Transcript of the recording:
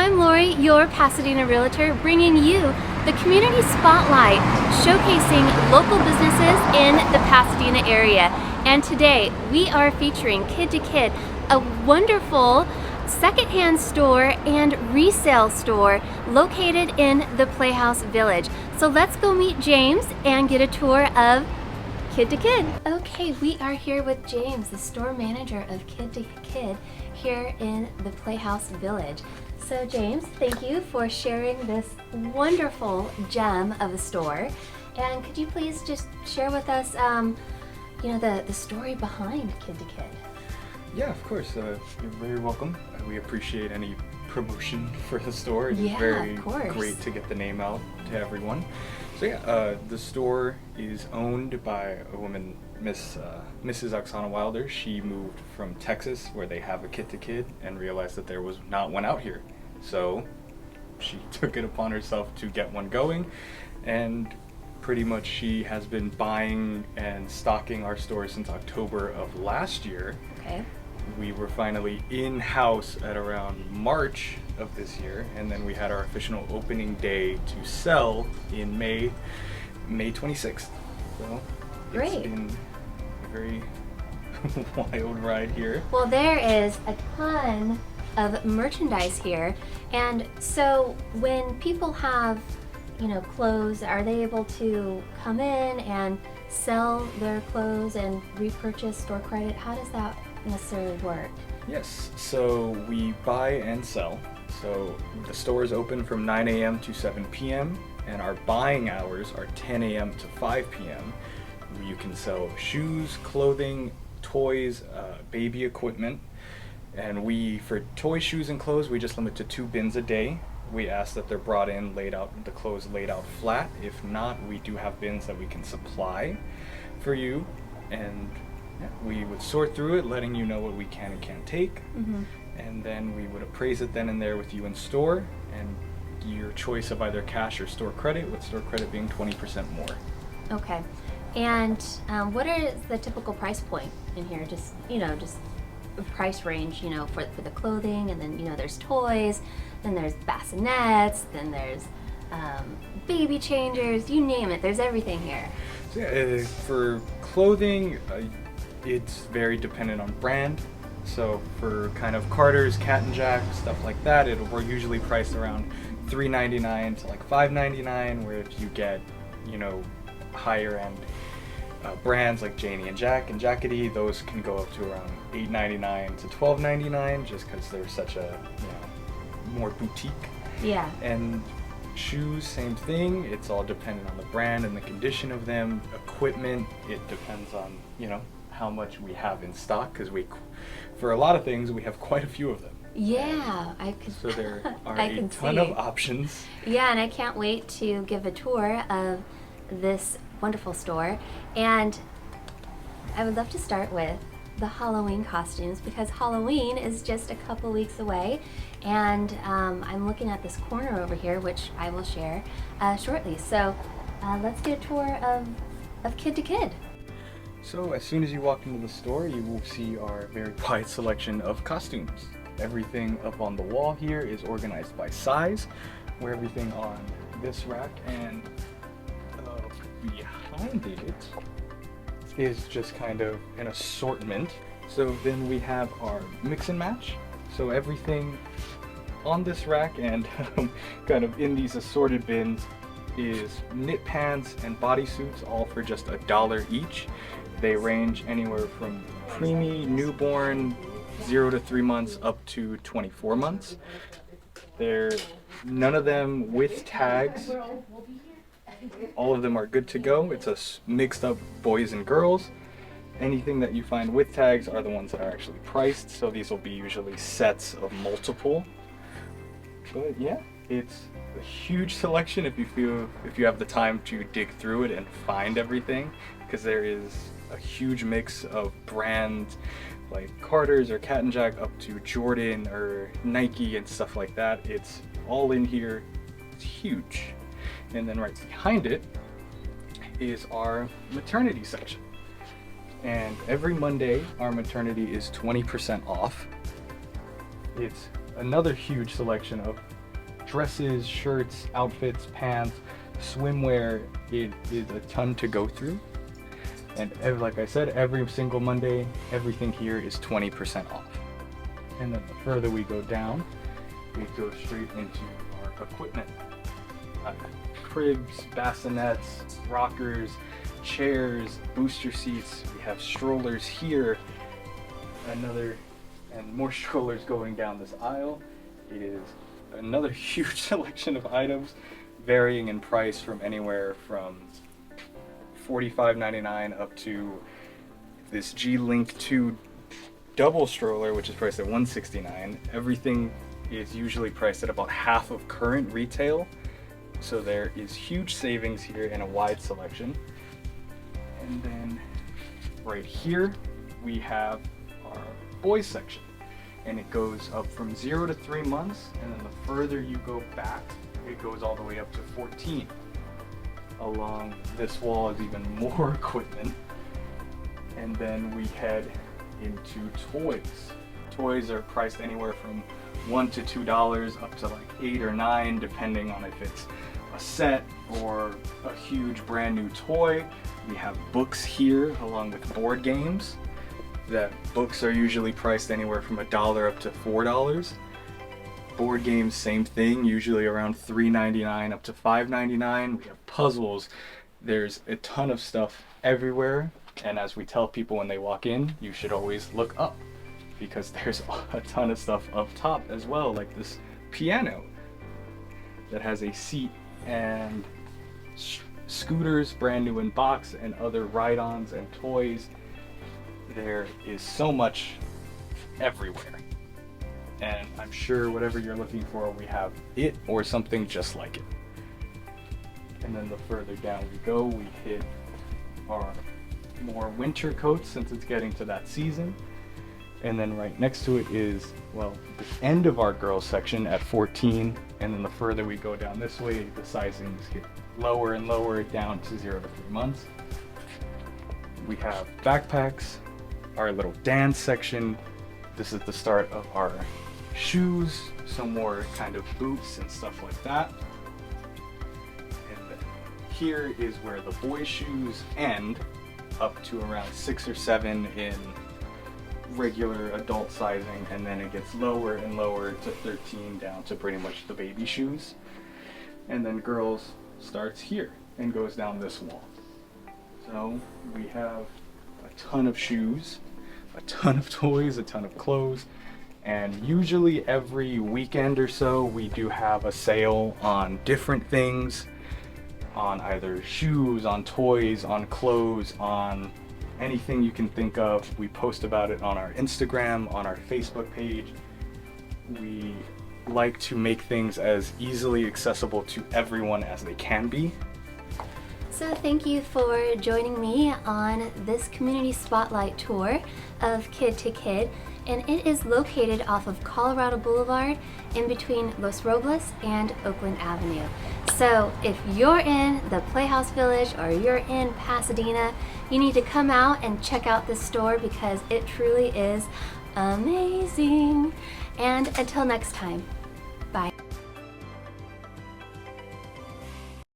I'm Lori, your Pasadena Realtor, bringing you the Community Spotlight, showcasing local businesses in the Pasadena area. And today we are featuring Kid to Kid, a wonderful secondhand store and resale store located in the Playhouse Village. So let's go meet James and get a tour of Kid to Kid. Okay, we are here with James, the store manager of Kid to Kid here in the Playhouse Village. So James, thank you for sharing this wonderful gem of a store. And could you please just share with us, the story behind Kid to Kid? Yeah, of course. You're very welcome. We appreciate any promotion for the store. It's very great to get the name out to everyone. So yeah, the store is owned by a woman, Mrs. Oksana Wilder. She moved from Texas, where they have a Kid to Kid, and realized that there was not one out here. So she took it upon herself to get one going, and pretty much she has been buying and stocking our store since October of last year. Okay. We were finally in-house at around March of this year, and then we had our official opening day to sell in May 26th. So great. It's been a very wild ride here. Well, there is a ton of merchandise here, and so when people have clothes, are they able to come in and sell their clothes and repurchase store credit? How does that necessarily work? Yes, so we buy and sell. So the store is open from 9 a.m. to 7 p.m. and our buying hours are 10 a.m. to 5 p.m. You can sell shoes, clothing, toys, baby equipment, and for toys, shoes, and clothes, we just limit to 2 bins a day. We ask that they're brought in, the clothes laid out flat. If not, we do have bins that we can supply for you, and we would sort through it, letting you know what we can and can't take, and then we would appraise it then and there with you in store, and your choice of either cash or store credit, with store credit being 20% more. Okay, and what is the typical price point in here? Just a price range, for the clothing, and then there's toys, then there's bassinets, then there's baby changers, you name it, there's everything here. So yeah, for clothing, it's very dependent on brand. So for kind of Carter's, Cat and Jack, stuff like that, we're usually priced around $3.99 to like $5.99, where if you get, higher end brands like Janie and Jack and Jackety, those can go up to around $8.99 to $12.99, just because they're such a, more boutique. Yeah. And shoes, same thing. It's all dependent on the brand and the condition of them. Equipment, it depends on, how much we have in stock, because for a lot of things, we have quite a few of them. Yeah, So there are a ton of options. Yeah, and I can't wait to give a tour of this wonderful store. And I would love to start with the Halloween costumes, because Halloween is just a couple weeks away, and I'm looking at this corner over here, which I will share shortly. So let's get a tour of Kid to Kid. So as soon as you walk into the store, you will see our very wide selection of costumes. Everything up on the wall here is organized by size, where everything on this rack and behind it is just kind of an assortment. So then we have our mix and match. So everything on this rack and kind of in these assorted bins is knit pants and bodysuits, all for just $1 each. They range anywhere from preemie, newborn, 0 to 3 months, up to 24 months. They're none of them with tags. All of them are good to go. It's a mixed up boys and girls. Anything that you find with tags are the ones that are actually priced, so these will be usually sets of multiple. But yeah, it's a huge selection if you have the time to dig through it and find everything, because there is a huge mix of brands like Carter's or Cat and Jack up to Jordan or Nike and stuff like that. It's all in here. It's huge. And then right behind it is our maternity section. And every Monday, our maternity is 20% off. It's another huge selection of dresses, shirts, outfits, pants, swimwear. It is a ton to go through. And like I said, every single Monday, everything here is 20% off. And then the further we go down, we go straight into our equipment. Cribs, bassinets, rockers, chairs, booster seats. We have strollers here. And more strollers going down this aisle. It is another huge selection of items, varying in price from anywhere from $45.99 up to this G-Link 2 double stroller, which is priced at $169. Everything is usually priced at about half of current retail, so there is huge savings here and a wide selection. And then right here we have our boys section, and it goes up from 0 to 3 months, and then the further you go back, it goes all the way up to 14. Along this wall is even more equipment. And then we head into toys. Toys are priced anywhere from $1 to $2 up to like $8 or $9, depending on if it's a set or a huge brand new toy. We have books here along with board games. That books are usually priced anywhere from $1 up to $4. Board games, same thing, usually around $3.99 up to $5.99. We have puzzles. There's a ton of stuff everywhere, and as we tell people when they walk in, you should always look up, because there's a ton of stuff up top as well, like this piano that has a seat, and scooters brand new in box, and other ride-ons and toys. There is so much everywhere. And I'm sure whatever you're looking for, we have it or something just like it. And then the further down we go, we hit our more winter coats, since it's getting to that season. And then right next to it is, well, the end of our girls section at 14. And then the further we go down this way, the sizings get lower and lower down to 0 to 3 months. We have backpacks, our little dance section. This is the start of our shoes, some more kind of boots and stuff like that. And then here is where the boys' shoes end, up to around 6 or 7 in regular adult sizing, and then it gets lower and lower to 13 down to pretty much the baby shoes. And then girls starts here and goes down this wall. So we have a ton of shoes, a ton of toys, a ton of clothes, and usually every weekend or so we do have a sale on different things, on either shoes, on toys, on clothes, on anything you can think of. We post about it on our Instagram, on our Facebook page. We like to make things as easily accessible to everyone as they can be. So thank you for joining me on this community spotlight tour of Kid to Kid, and it is located off of Colorado Boulevard in between Los Robles and Oakland Avenue. So if you're in the Playhouse Village or you're in Pasadena, you need to come out and check out this store because it truly is amazing. And until next time, bye.